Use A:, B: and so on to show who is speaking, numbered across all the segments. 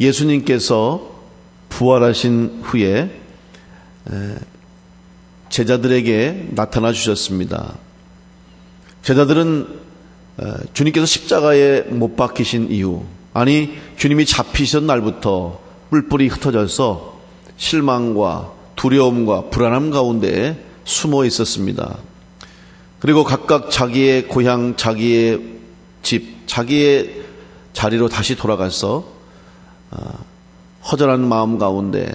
A: 예수님께서 부활하신 후에 제자들에게 나타나 주셨습니다. 제자들은 주님께서 십자가에 못 박히신 이후, 아니 주님이 잡히신 날부터 뿔뿔이 흩어져서 실망과 두려움과 불안함 가운데 숨어 있었습니다. 그리고 각각 자기의 고향, 자기의 집, 자기의 자리로 다시 돌아가서 허전한 마음 가운데,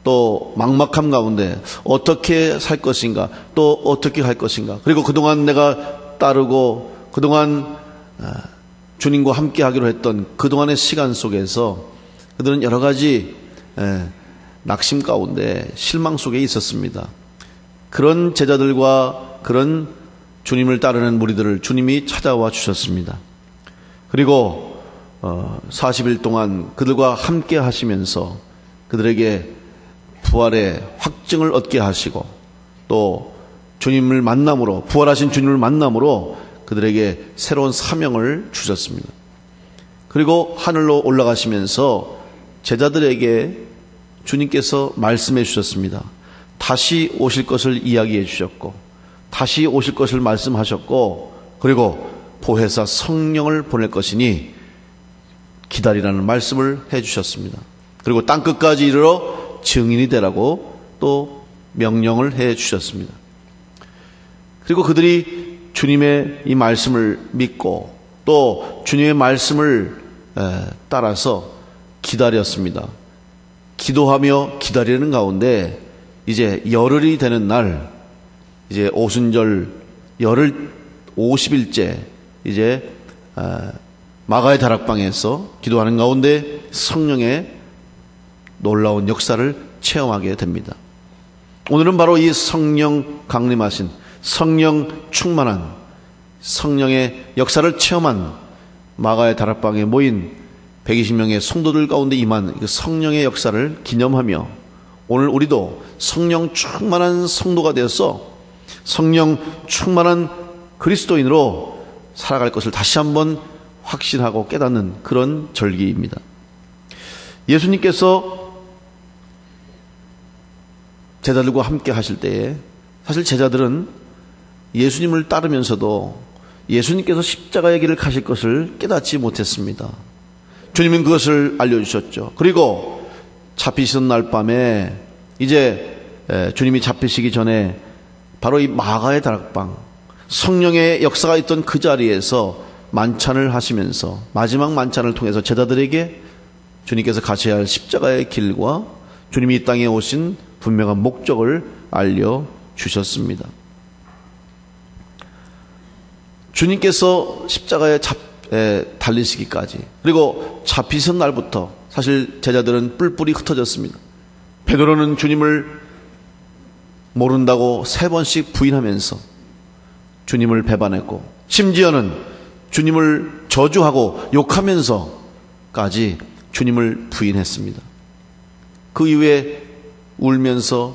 A: 또 막막함 가운데 어떻게 살 것인가, 또 어떻게 할 것인가, 그리고 그동안 내가 따르고 그동안 주님과 함께 하기로 했던 그동안의 시간 속에서 그들은 여러 가지 낙심 가운데 실망 속에 있었습니다. 그런 제자들과 그런 주님을 따르는 무리들을 주님이 찾아와 주셨습니다. 그리고 40일 동안 그들과 함께 하시면서 그들에게 부활의 확증을 얻게 하시고, 또 주님을 만남으로, 부활하신 주님을 만남으로 그들에게 새로운 사명을 주셨습니다. 그리고 하늘로 올라가시면서 제자들에게 주님께서 말씀해 주셨습니다. 다시 오실 것을 이야기해 주셨고, 다시 오실 것을 말씀하셨고, 그리고 보혜사 성령을 보낼 것이니 기다리라는 말씀을 해 주셨습니다. 그리고 땅끝까지 이르러 증인이 되라고 또 명령을 해 주셨습니다. 그리고 그들이 주님의 이 말씀을 믿고 또 주님의 말씀을 따라서 기다렸습니다. 기도하며 기다리는 가운데 이제 열흘이 되는 날, 이제 오순절 열흘 50일째 이제 마가의 다락방에서 기도하는 가운데 성령의 놀라운 역사를 체험하게 됩니다. 오늘은 바로 이 성령 강림하신, 성령 충만한, 성령의 역사를 체험한 마가의 다락방에 모인 120명의 성도들 가운데 임한 성령의 역사를 기념하며, 오늘 우리도 성령 충만한 성도가 되어서 성령 충만한 그리스도인으로 살아갈 것을 다시 한번 확신하고 깨닫는 그런 절기입니다. 예수님께서 제자들과 함께 하실 때에 사실 제자들은 예수님을 따르면서도 예수님께서 십자가의 길을 가실 것을 깨닫지 못했습니다. 주님은 그것을 알려주셨죠. 그리고 잡히시던 날 밤에 이제 주님이 잡히시기 전에 바로 이 마가의 다락방, 성령의 역사가 있던 그 자리에서 만찬을 하시면서 마지막 만찬을 통해서 제자들에게 주님께서 가셔야 할 십자가의 길과 주님이 이 땅에 오신 분명한 목적을 알려주셨습니다. 주님께서 십자가에 달리시기까지, 그리고 잡히신 날부터 사실 제자들은 뿔뿔이 흩어졌습니다. 베드로는 주님을 모른다고 3번씩 부인하면서 주님을 배반했고, 심지어는 주님을 저주하고 욕하면서까지 주님을 부인했습니다. 그 이후에 울면서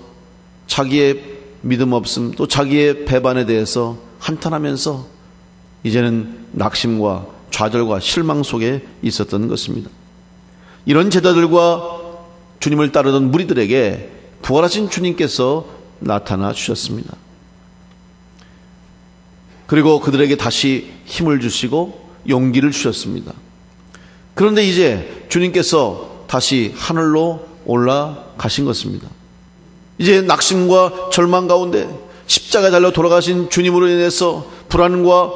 A: 자기의 믿음 없음, 또 자기의 배반에 대해서 한탄하면서 이제는 낙심과 좌절과 실망 속에 있었던 것입니다. 이런 제자들과 주님을 따르던 무리들에게 부활하신 주님께서 나타나 주셨습니다. 그리고 그들에게 다시 힘을 주시고 용기를 주셨습니다. 그런데 이제 주님께서 다시 하늘로 올라가신 것입니다. 이제 낙심과 절망 가운데 십자가에 달려 돌아가신 주님으로 인해서 불안과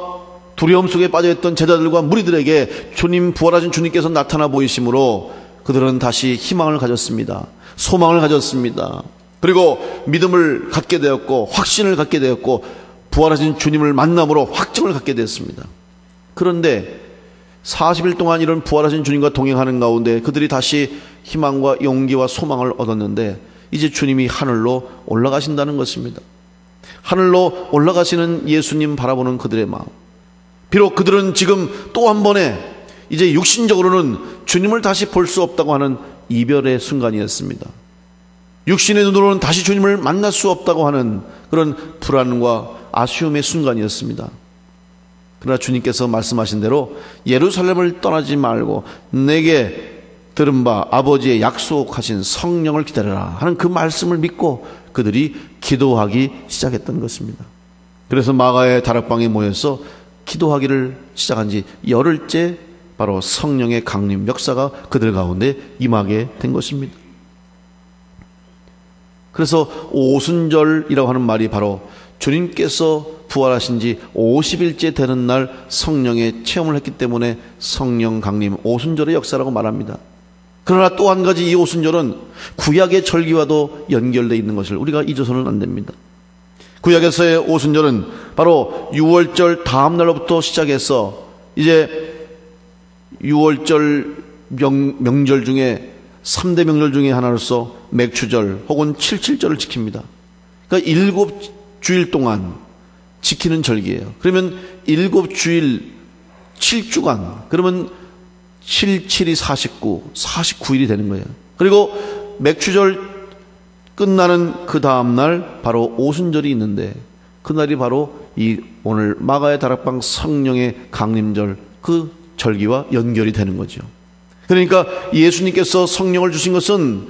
A: 두려움 속에 빠져있던 제자들과 무리들에게 주님, 부활하신 주님께서 나타나 보이심으로 그들은 다시 희망을 가졌습니다. 소망을 가졌습니다. 그리고 믿음을 갖게 되었고 확신을 갖게 되었고 부활하신 주님을 만남으로 확증을 갖게 되었습니다. 그런데 40일 동안 이런 부활하신 주님과 동행하는 가운데 그들이 다시 희망과 용기와 소망을 얻었는데 이제 주님이 하늘로 올라가신다는 것입니다. 하늘로 올라가시는 예수님 바라보는 그들의 마음, 비록 그들은 지금 또 한 번에 이제 육신적으로는 주님을 다시 볼 수 없다고 하는 이별의 순간이었습니다. 육신의 눈으로는 다시 주님을 만날 수 없다고 하는 그런 불안과 아쉬움의 순간이었습니다. 그러나 주님께서 말씀하신 대로 예루살렘을 떠나지 말고 내게 들은 바 아버지의 약속하신 성령을 기다려라 하는 그 말씀을 믿고 그들이 기도하기 시작했던 것입니다. 그래서 마가의 다락방에 모여서 기도하기를 시작한 지 열흘째 바로 성령의 강림 역사가 그들 가운데 임하게 된 것입니다. 그래서 오순절이라고 하는 말이 바로 주님께서 부활하신 지 50일째 되는 날 성령의 체험을 했기 때문에 성령 강림 오순절의 역사라고 말합니다. 그러나 또 한 가지 이 오순절은 구약의 절기와도 연결되어 있는 것을 우리가 잊어서는 안 됩니다. 구약에서의 오순절은 바로 6월절 다음 날로부터 시작해서 이제 6월절 명절 중에 3대 명절 중에 하나로서 맥추절 혹은 77절을 지킵니다. 그러니까 7주일 동안 지키는 절기예요. 그러면 7주일 7주간 그러면 7, 7이 49, 49일이 되는 거예요. 그리고 맥추절 끝나는 그 다음날 바로 오순절이 있는데 그날이 바로 이 오늘 마가의 다락방 성령의 강림절 그 절기와 연결이 되는 거죠. 그러니까 예수님께서 성령을 주신 것은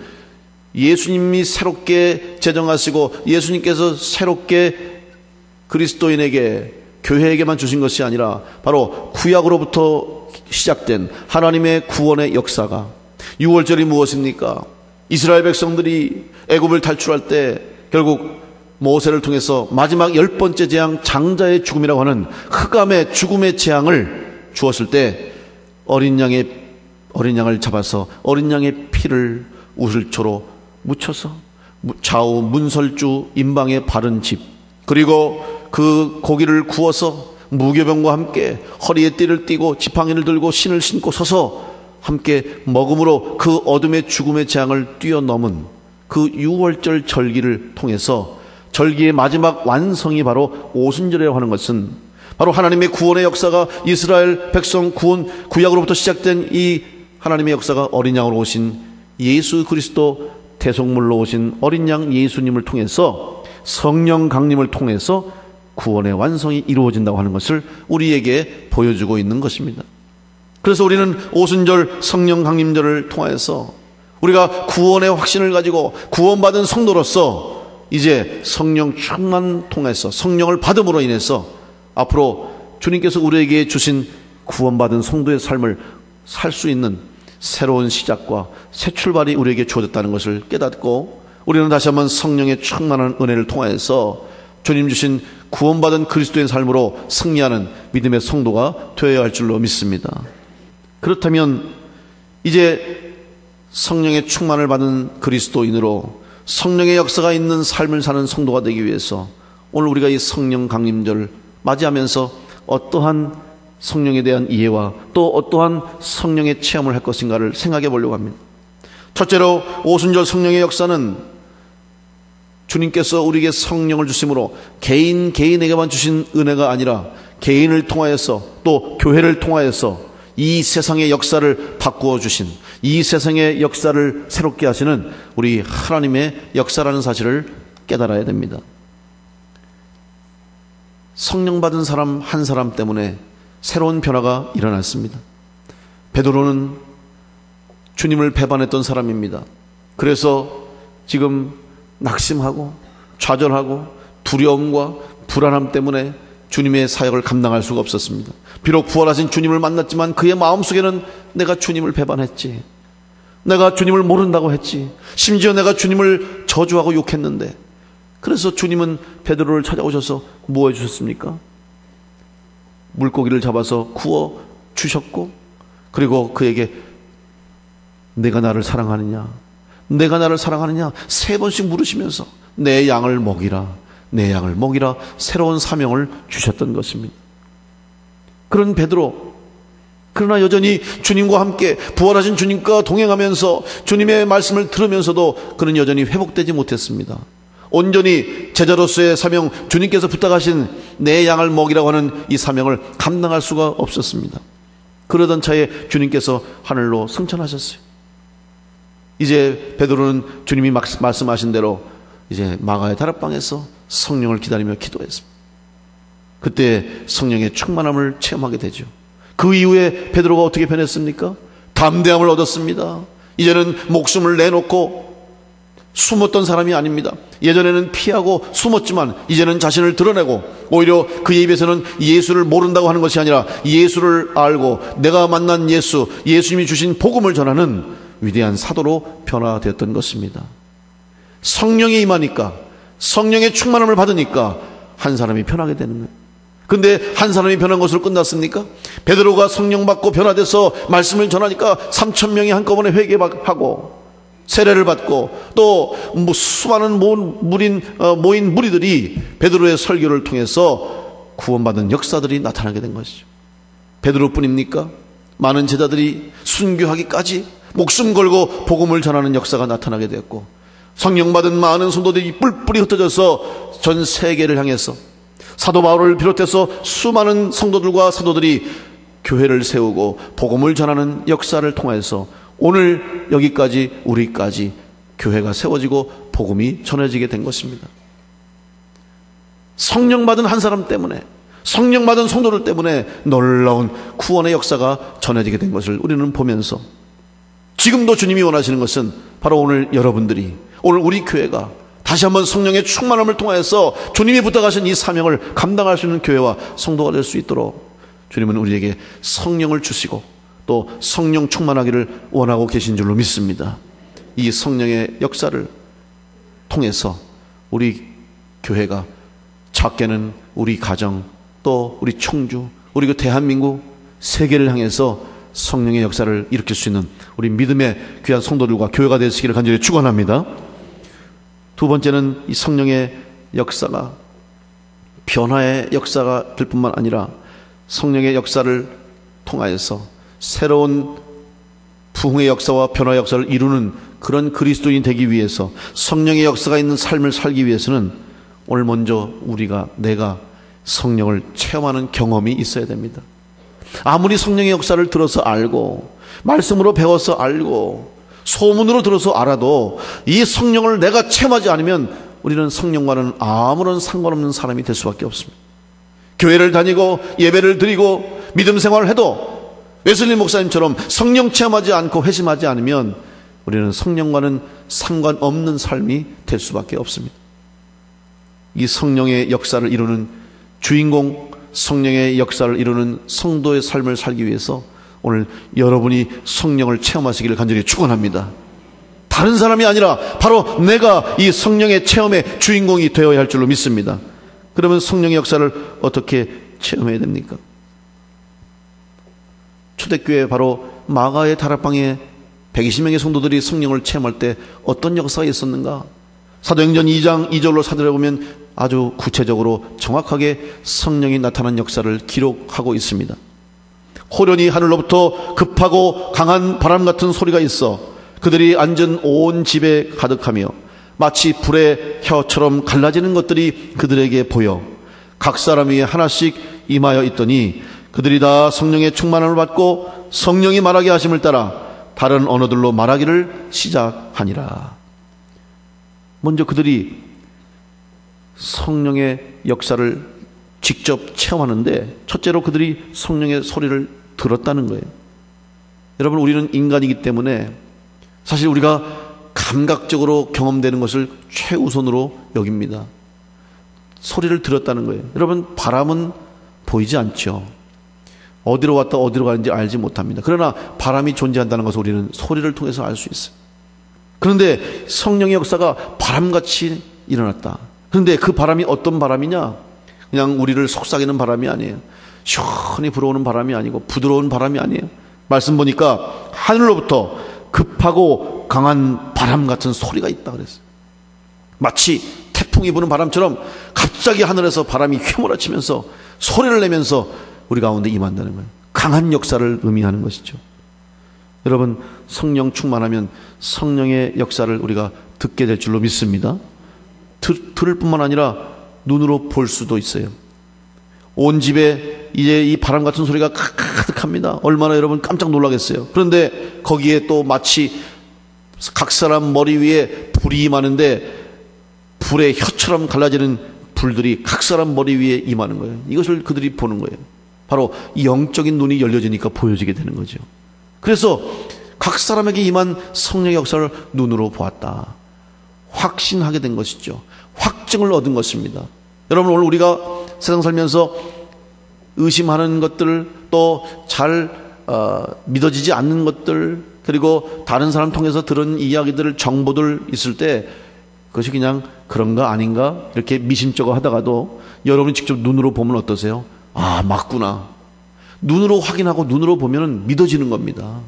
A: 예수님이 새롭게 제정하시고 예수님께서 새롭게 그리스도인에게 교회에게만 주신 것이 아니라 바로 구약으로부터 시작된 하나님의 구원의 역사가 6월절이 무엇입니까? 이스라엘 백성들이 애굽을 탈출할 때 결국 모세를 통해서 마지막 10번째 재앙 장자의 죽음이라고 하는 흑암의 죽음의 재앙을 주었을 때 어린 양을 잡아서 어린 양의 피를 우슬초로 묻혀서 좌우 문설주 임방에 바른 집 그리고 그 고기를 구워서 무교병과 함께 허리에 띠를 띠고 지팡이를 들고 신을 신고 서서 함께 먹음으로 그 어둠의 죽음의 재앙을 뛰어넘은 그 6월절 절기를 통해서 절기의 마지막 완성이 바로 오순절이라고 하는 것은 바로 하나님의 구원의 역사가 이스라엘 백성 구원 구약으로부터 시작된 이 하나님의 역사가 어린 양으로 오신 예수 그리스도 대속물로 오신 어린 양 예수님을 통해서 성령 강림을 통해서 구원의 완성이 이루어진다고 하는 것을 우리에게 보여주고 있는 것입니다. 그래서 우리는 오순절 성령 강림절을 통해서 우리가 구원의 확신을 가지고 구원받은 성도로서 이제 성령 충만 통해서 성령을 받음으로 인해서 앞으로 주님께서 우리에게 주신 구원받은 성도의 삶을 살 수 있는 새로운 시작과 새 출발이 우리에게 주어졌다는 것을 깨닫고 우리는 다시 한번 성령의 충만한 은혜를 통해서 주님 주신 구원받은 그리스도의 삶으로 승리하는 믿음의 성도가 되어야 할 줄로 믿습니다. 그렇다면 이제 성령의 충만을 받은 그리스도인으로 성령의 역사가 있는 삶을 사는 성도가 되기 위해서 오늘 우리가 이 성령 강림절을 맞이하면서 어떠한 성령에 대한 이해와 또 어떠한 성령의 체험을 할 것인가를 생각해 보려고 합니다. 첫째로 오순절 성령의 역사는 주님께서 우리에게 성령을 주심으로 개인에게만 주신 은혜가 아니라 개인을 통하여서 또 교회를 통하여서 이 세상의 역사를 바꾸어 주신 이 세상의 역사를 새롭게 하시는 우리 하나님의 역사라는 사실을 깨달아야 됩니다. 성령 받은 사람 한 사람 때문에 새로운 변화가 일어났습니다. 베드로는 주님을 배반했던 사람입니다. 그래서 지금 낙심하고 좌절하고 두려움과 불안함 때문에 주님의 사역을 감당할 수가 없었습니다. 비록 부활하신 주님을 만났지만 그의 마음속에는 내가 주님을 배반했지, 내가 주님을 모른다고 했지, 심지어 내가 주님을 저주하고 욕했는데, 그래서 주님은 베드로를 찾아오셔서 뭐 해주셨습니까? 물고기를 잡아서 구워 주셨고, 그리고 그에게 내가 나를 사랑하느냐, 내가 나를 사랑하느냐 3번씩 물으시면서 내 양을 먹이라, 내 양을 먹이라 새로운 사명을 주셨던 것입니다. 그런 베드로, 그러나 여전히 주님과 함께 부활하신 주님과 동행하면서 주님의 말씀을 들으면서도 그는 여전히 회복되지 못했습니다. 온전히 제자로서의 사명, 주님께서 부탁하신 내 양을 먹이라고 하는 이 사명을 감당할 수가 없었습니다. 그러던 차에 주님께서 하늘로 승천하셨어요. 이제 베드로는 주님이 말씀하신 대로 이제 마가의 다락방에서 성령을 기다리며 기도했습니다. 그때 성령의 충만함을 체험하게 되죠. 그 이후에 베드로가 어떻게 변했습니까? 담대함을 얻었습니다. 이제는 목숨을 내놓고 숨었던 사람이 아닙니다. 예전에는 피하고 숨었지만 이제는 자신을 드러내고, 오히려 그의 입에서는 예수를 모른다고 하는 것이 아니라 예수를 알고 내가 만난 예수, 예수님이 주신 복음을 전하는 위대한 사도로 변화되었던 것입니다. 성령이 임하니까, 성령의 충만함을 받으니까 한 사람이 변하게 되는 거예요. 근데 한 사람이 변한 것으로 끝났습니까? 베드로가 성령 받고 변화돼서 말씀을 전하니까 3,000명이 한꺼번에 회개하고 세례를 받고, 또 수많은 모인 무리들이 베드로의 설교를 통해서 구원받은 역사들이 나타나게 된 것이죠. 베드로뿐입니까? 많은 제자들이 순교하기까지 목숨 걸고 복음을 전하는 역사가 나타나게 되었고, 성령 받은 많은 성도들이 뿔뿔이 흩어져서 전 세계를 향해서 사도 바울을 비롯해서 수많은 성도들과 사도들이 교회를 세우고 복음을 전하는 역사를 통해서 오늘 여기까지, 우리까지 교회가 세워지고 복음이 전해지게 된 것입니다. 성령 받은 한 사람 때문에, 성령 받은 성도들 때문에 놀라운 구원의 역사가 전해지게 된 것을 우리는 보면서, 지금도 주님이 원하시는 것은 바로 오늘 여러분들이, 오늘 우리 교회가 다시 한번 성령의 충만함을 통하여서 주님이 부탁하신 이 사명을 감당할 수 있는 교회와 성도가 될 수 있도록 주님은 우리에게 성령을 주시고 또 성령 충만하기를 원하고 계신 줄로 믿습니다. 이 성령의 역사를 통해서 우리 교회가, 작게는 우리 가정, 또 우리 청주, 우리 그 대한민국, 세계를 향해서 성령의 역사를 일으킬 수 있는 우리 믿음의 귀한 성도들과 교회가 되시기를 간절히 축원합니다. 두 번째는 이 성령의 역사가 변화의 역사가 될 뿐만 아니라 성령의 역사를 통하여서 새로운 부흥의 역사와 변화의 역사를 이루는 그런 그리스도인 되기 위해서, 성령의 역사가 있는 삶을 살기 위해서는 오늘 먼저 내가 성령을 체험하는 경험이 있어야 됩니다. 아무리 성령의 역사를 들어서 알고, 말씀으로 배워서 알고, 소문으로 들어서 알아도 이 성령을 내가 체험하지 않으면 우리는 성령과는 아무런 상관없는 사람이 될 수밖에 없습니다. 교회를 다니고 예배를 드리고 믿음 생활을 해도 웨슬리 목사님처럼 성령 체험하지 않고 회심하지 않으면 우리는 성령과는 상관없는 삶이 될 수밖에 없습니다. 이 성령의 역사를 이루는 주인공, 성령의 역사를 이루는 성도의 삶을 살기 위해서 오늘 여러분이 성령을 체험하시기를 간절히 축원합니다. 다른 사람이 아니라 바로 내가 이 성령의 체험의 주인공이 되어야 할 줄로 믿습니다. 그러면 성령의 역사를 어떻게 체험해야 됩니까? 초대교회 바로 마가의 다락방에 120명의 성도들이 성령을 체험할 때 어떤 역사가 있었는가? 사도행전 2장 2절로 살펴보면 아주 구체적으로 정확하게 성령이 나타난 역사를 기록하고 있습니다. 호련히 하늘로부터 급하고 강한 바람 같은 소리가 있어 그들이 앉은 온 집에 가득하며 마치 불의 혀처럼 갈라지는 것들이 그들에게 보여 각 사람 위에 하나씩 임하여 있더니 그들이 다 성령의 충만함을 받고 성령이 말하게 하심을 따라 다른 언어들로 말하기를 시작하니라. 먼저 그들이 성령의 역사를 직접 체험하는데 첫째로 그들이 성령의 소리를 들었다는 거예요. 여러분, 우리는 인간이기 때문에 사실 우리가 감각적으로 경험되는 것을 최우선으로 여깁니다. 소리를 들었다는 거예요. 여러분, 바람은 보이지 않죠. 어디로 왔다 어디로 가는지 알지 못합니다. 그러나 바람이 존재한다는 것을 우리는 소리를 통해서 알 수 있어요. 그런데 성령의 역사가 바람같이 일어났다. 그런데 그 바람이 어떤 바람이냐? 그냥 우리를 속삭이는 바람이 아니에요. 시원히 불어오는 바람이 아니고 부드러운 바람이 아니에요. 말씀 보니까 하늘로부터 급하고 강한 바람 같은 소리가 있다 그랬어요. 마치 태풍이 부는 바람처럼 갑자기 하늘에서 바람이 휘몰아치면서 소리를 내면서 우리 가운데 임한다는 거예요. 강한 역사를 의미하는 것이죠. 여러분, 성령 충만하면 성령의 역사를 우리가 듣게 될 줄로 믿습니다. 들을 뿐만 아니라 눈으로 볼 수도 있어요. 온 집에 이제 이 바람 같은 소리가 가득합니다. 얼마나 여러분 깜짝 놀라겠어요. 그런데 거기에 또 마치 각 사람 머리 위에 불이 임하는데 불의 혀처럼 갈라지는 불들이 각 사람 머리 위에 임하는 거예요. 이것을 그들이 보는 거예요. 바로 이 영적인 눈이 열려지니까 보여지게 되는 거죠. 그래서 각 사람에게 임한 성령의 역사를 눈으로 보았다. 확신하게 된 것이죠. 확증을 얻은 것입니다. 여러분, 오늘 우리가 세상 살면서 의심하는 것들, 또 잘 믿어지지 않는 것들, 그리고 다른 사람 통해서 들은 이야기들, 정보들 있을 때 그것이 그냥 그런가 아닌가 이렇게 미심쩍어 하다가도 여러분이 직접 눈으로 보면 어떠세요? 아, 맞구나. 눈으로 확인하고 눈으로 보면 믿어지는 겁니다.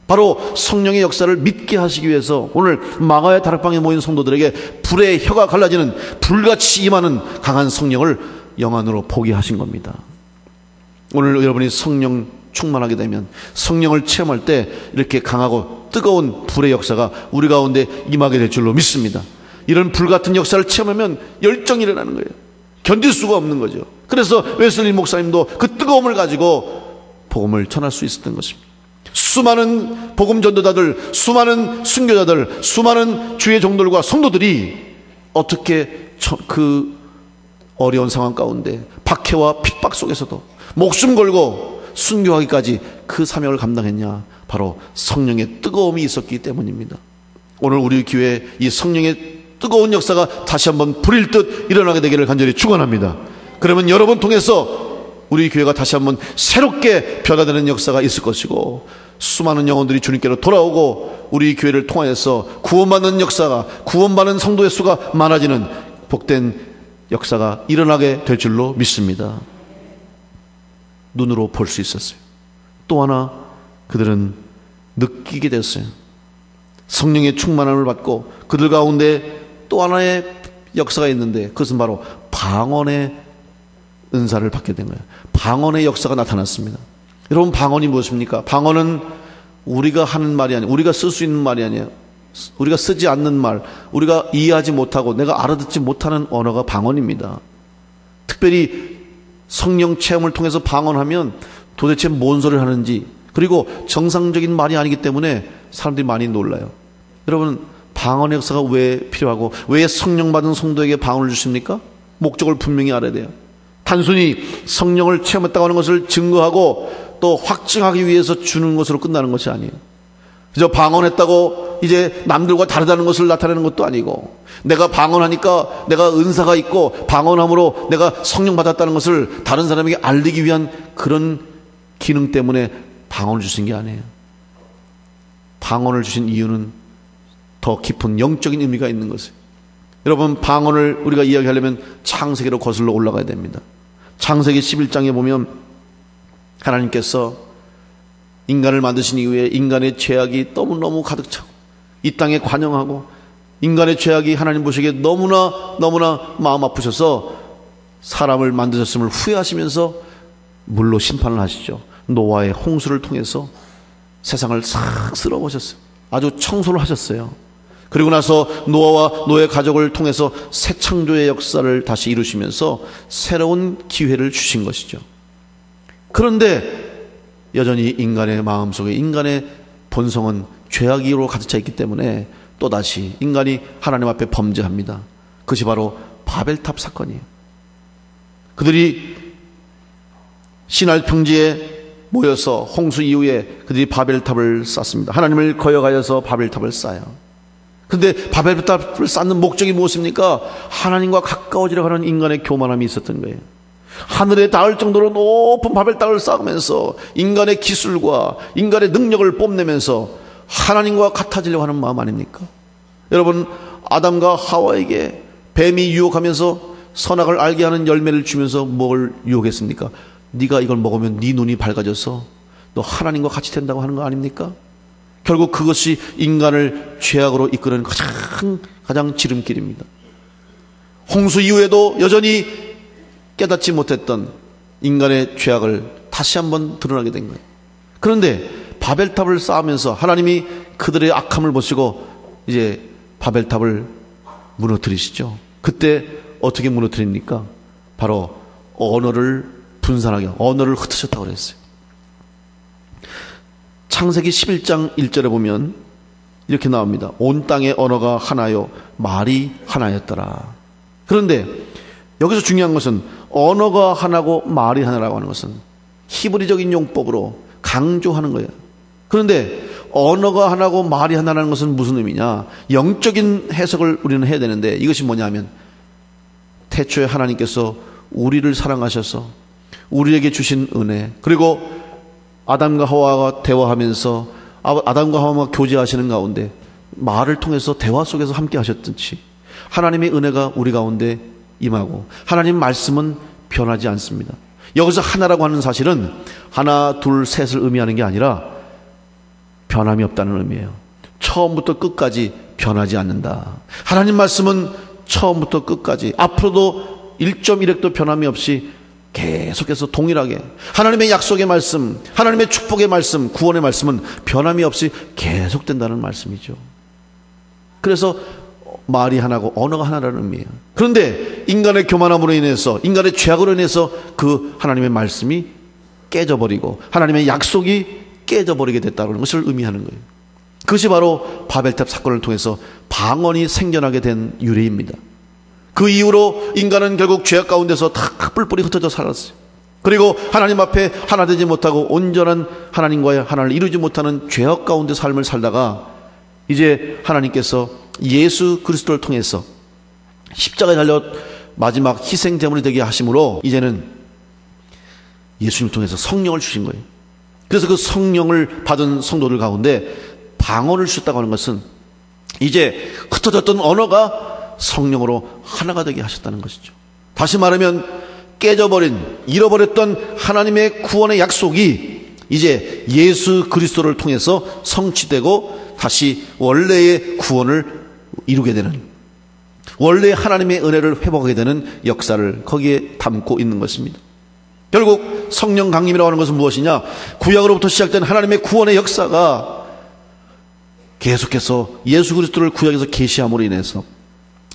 A: 바로 성령의 역사를 믿게 하시기 위해서 오늘 마가의 다락방에 모인 성도들에게 불의 혀가 갈라지는 불같이 임하는 강한 성령을 영안으로 보게 하신 겁니다. 오늘 여러분이 성령 충만하게 되면, 성령을 체험할 때 이렇게 강하고 뜨거운 불의 역사가 우리 가운데 임하게 될 줄로 믿습니다. 이런 불같은 역사를 체험하면 열정이 일어나는 거예요. 견딜 수가 없는 거죠. 그래서 웨슬리 목사님도 그 뜨거움을 가지고 복음을 전할 수 있었던 것입니다. 수많은 복음 전도자들, 수많은 순교자들, 수많은 주의 종들과 성도들이 어떻게 그 어려운 상황 가운데 박해와 핍박 속에서도 목숨 걸고 순교하기까지 그 사명을 감당했냐? 바로 성령의 뜨거움이 있었기 때문입니다. 오늘 우리 교회에 이 성령의 뜨거운 역사가 다시 한번 불일 듯 일어나게 되기를 간절히 축원합니다. 그러면 여러분 통해서 우리 교회가 다시 한번 새롭게 변화되는 역사가 있을 것이고, 수많은 영혼들이 주님께로 돌아오고 우리 교회를 통하여서 구원받는 역사가, 구원받는 성도의 수가 많아지는 복된 역사가 일어나게 될 줄로 믿습니다. 눈으로 볼 수 있었어요. 또 하나 그들은 느끼게 됐어요. 성령의 충만함을 받고 그들 가운데 또 하나의 역사가 있는데, 그것은 바로 방언의 은사를 받게 된 거예요. 방언의 역사가 나타났습니다. 여러분, 방언이 무엇입니까? 방언은 우리가 하는 말이 아니에요. 우리가 쓸 수 있는 말이 아니에요. 우리가 쓰지 않는 말, 우리가 이해하지 못하고 내가 알아듣지 못하는 언어가 방언입니다. 특별히 성령 체험을 통해서 방언하면 도대체 뭔 소리를 하는지, 그리고 정상적인 말이 아니기 때문에 사람들이 많이 놀라요. 여러분, 방언의 역사가 왜 필요하고 왜 성령 받은 성도에게 방언을 주십니까? 목적을 분명히 알아야 돼요. 단순히 성령을 체험했다고 하는 것을 증거하고 또 확증하기 위해서 주는 것으로 끝나는 것이 아니에요. 그저 방언했다고 이제 남들과 다르다는 것을 나타내는 것도 아니고, 내가 방언하니까 내가 은사가 있고 방언함으로 내가 성령 받았다는 것을 다른 사람에게 알리기 위한 그런 기능 때문에 방언을 주신 게 아니에요. 방언을 주신 이유는 더 깊은 영적인 의미가 있는 것이에요. 여러분, 방언을 우리가 이야기하려면 창세기로 거슬러 올라가야 됩니다. 창세기 11장에 보면 하나님께서 인간을 만드신 이후에 인간의 죄악이 너무너무 가득 차고 이 땅에 관영하고, 인간의 죄악이 하나님 보시기에 너무나 마음 아프셔서 사람을 만드셨음을 후회하시면서 물로 심판을 하시죠. 노아의 홍수를 통해서 세상을 싹 쓸어보셨어요. 아주 청소를 하셨어요. 그리고 나서 노아와 노아의 가족을 통해서 새 창조의 역사를 다시 이루시면서 새로운 기회를 주신 것이죠. 그런데 여전히 인간의 마음속에, 인간의 본성은 죄악으로 가득 차 있기 때문에 또다시 인간이 하나님 앞에 범죄합니다. 그것이 바로 바벨탑 사건이에요. 그들이 시날 평지에 모여서 홍수 이후에 그들이 바벨탑을 쌓습니다. 하나님을 거역하여서 바벨탑을 쌓아요. 그런데 바벨탑을 쌓는 목적이 무엇입니까? 하나님과 가까워지려고 하는 인간의 교만함이 있었던 거예요. 하늘에 닿을 정도로 높은 바벨탑을 쌓으면서 인간의 기술과 인간의 능력을 뽐내면서 하나님과 같아지려고 하는 마음 아닙니까? 여러분, 아담과 하와에게 뱀이 유혹하면서 선악을 알게 하는 열매를 주면서 뭘 유혹했습니까? 네가 이걸 먹으면 네 눈이 밝아져서 너 하나님과 같이 된다고 하는 거 아닙니까? 결국 그것이 인간을 죄악으로 이끄는 가장 지름길입니다. 홍수 이후에도 여전히 깨닫지 못했던 인간의 죄악을 다시 한번 드러나게 된 거예요. 그런데 바벨탑을 쌓으면서 하나님이 그들의 악함을 보시고 이제 바벨탑을 무너뜨리시죠. 그때 어떻게 무너뜨립니까? 바로 언어를 분산하게, 언어를 흩으셨다고 그랬어요. 창세기 11장 1절에 보면 이렇게 나옵니다. 온 땅의 언어가 하나요, 말이 하나였더라. 그런데 여기서 중요한 것은 언어가 하나고 말이 하나라고 하는 것은 히브리적인 용법으로 강조하는 거예요. 그런데 언어가 하나고 말이 하나라는 것은 무슨 의미냐? 영적인 해석을 우리는 해야 되는데, 이것이 뭐냐면 태초에 하나님께서 우리를 사랑하셔서 우리에게 주신 은혜, 그리고 아담과 하와가 대화하면서 아담과 하와가 교제하시는 가운데 말을 통해서 대화 속에서 함께 하셨듯이 하나님의 은혜가 우리 가운데 임하고 하나님 말씀은 변하지 않습니다. 여기서 하나라고 하는 사실은 하나, 둘, 셋을 의미하는 게 아니라 변함이 없다는 의미예요. 처음부터 끝까지 변하지 않는다. 하나님 말씀은 처음부터 끝까지 앞으로도 1.1획도 변함이 없이 계속해서 동일하게 하나님의 약속의 말씀, 하나님의 축복의 말씀, 구원의 말씀은 변함이 없이 계속된다는 말씀이죠. 그래서 말이 하나고 언어가 하나라는 의미예요. 그런데 인간의 교만함으로 인해서, 인간의 죄악으로 인해서 그 하나님의 말씀이 깨져버리고 하나님의 약속이 깨져버리게 됐다는 것을 의미하는 거예요. 그것이 바로 바벨탑 사건을 통해서 방언이 생겨나게 된 유래입니다. 그 이후로 인간은 결국 죄악 가운데서 다 뿔뿔이 흩어져 살았어요. 그리고 하나님 앞에 하나 되지 못하고 온전한 하나님과의 하나를 이루지 못하는 죄악 가운데 삶을 살다가 이제 하나님께서 예수 그리스도를 통해서 십자가에 달려 마지막 희생 제물이 되게 하심으로 이제는 예수님을 통해서 성령을 주신 거예요. 그래서 그 성령을 받은 성도들 가운데 방언을 주셨다고 하는 것은 이제 흩어졌던 언어가 성령으로 하나가 되게 하셨다는 것이죠. 다시 말하면 깨져버린, 잃어버렸던 하나님의 구원의 약속이 이제 예수 그리스도를 통해서 성취되고 다시 원래의 구원을 이루게 되는, 원래의 하나님의 은혜를 회복하게 되는 역사를 거기에 담고 있는 것입니다. 결국 성령 강림이라고 하는 것은 무엇이냐? 구약으로부터 시작된 하나님의 구원의 역사가 계속해서 예수 그리스도를 구약에서 계시함으로 인해서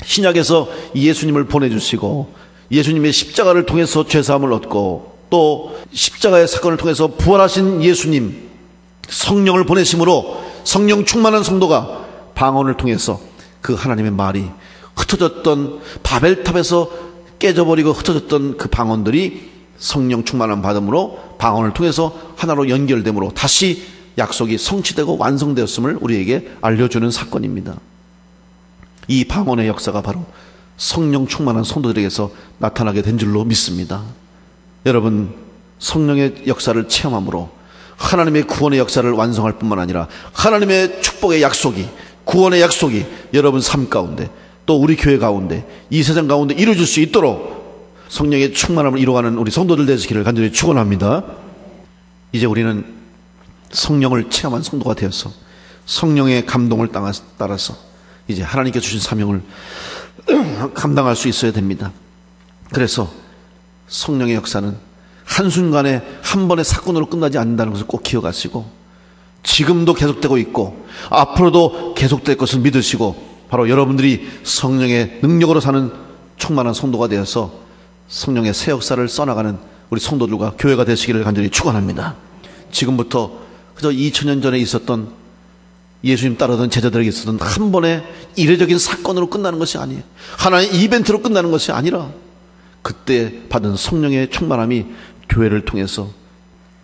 A: 신약에서 예수님을 보내주시고 예수님의 십자가를 통해서 죄사함을 얻고 또 십자가의 사건을 통해서 부활하신 예수님 성령을 보내심으로 성령 충만한 성도가 방언을 통해서 그 하나님의 말이 흩어졌던 바벨탑에서 깨져버리고 흩어졌던 그 방언들이 성령 충만한 받음으로 방언을 통해서 하나로 연결됨으로 다시 약속이 성취되고 완성되었음을 우리에게 알려주는 사건입니다. 이 방언의 역사가 바로 성령 충만한 성도들에게서 나타나게 된 줄로 믿습니다. 여러분, 성령의 역사를 체험함으로 하나님의 구원의 역사를 완성할 뿐만 아니라 하나님의 축복의 약속이, 구원의 약속이 여러분 삶 가운데 또 우리 교회 가운데 이 세상 가운데 이루어질 수 있도록 성령의 충만함을 이루어가는 우리 성도들 되시기를 간절히 축원합니다. 이제 우리는 성령을 체험한 성도가 되어서 성령의 감동을 따라서 이제 하나님께 주신 사명을 감당할 수 있어야 됩니다. 그래서 성령의 역사는 한순간에 한 번의 사건으로 끝나지 않는다는 것을 꼭 기억하시고 지금도 계속되고 있고 앞으로도 계속될 것을 믿으시고 바로 여러분들이 성령의 능력으로 사는 충만한 성도가 되어서 성령의 새 역사를 써나가는 우리 성도들과 교회가 되시기를 간절히 축원합니다. 지금부터 그저 2000년 전에 있었던 예수님 따르던 제자들에게 있었던 한 번의 이례적인 사건으로 끝나는 것이 아니에요. 하나의 이벤트로 끝나는 것이 아니라 그때 받은 성령의 충만함이 교회를 통해서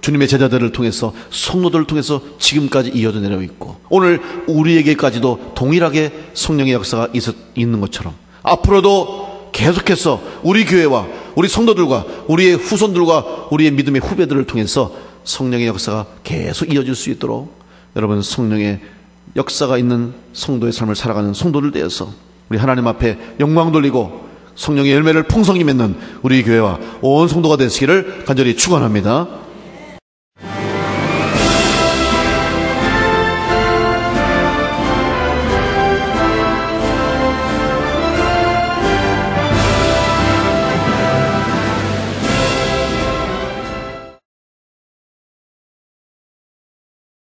A: 주님의 제자들을 통해서 성도들을 통해서 지금까지 이어져 내려 있고 오늘 우리에게까지도 동일하게 성령의 역사가 있는 것처럼 앞으로도 계속해서 우리 교회와 우리 성도들과 우리의 후손들과 우리의 믿음의 후배들을 통해서 성령의 역사가 계속 이어질 수 있도록 여러분 성령의 역사가 있는 성도의 삶을 살아가는 성도들 되어서 우리 하나님 앞에 영광 돌리고 성령의 열매를 풍성히 맺는 우리 교회와 온 성도가 되시기를 간절히 축원합니다.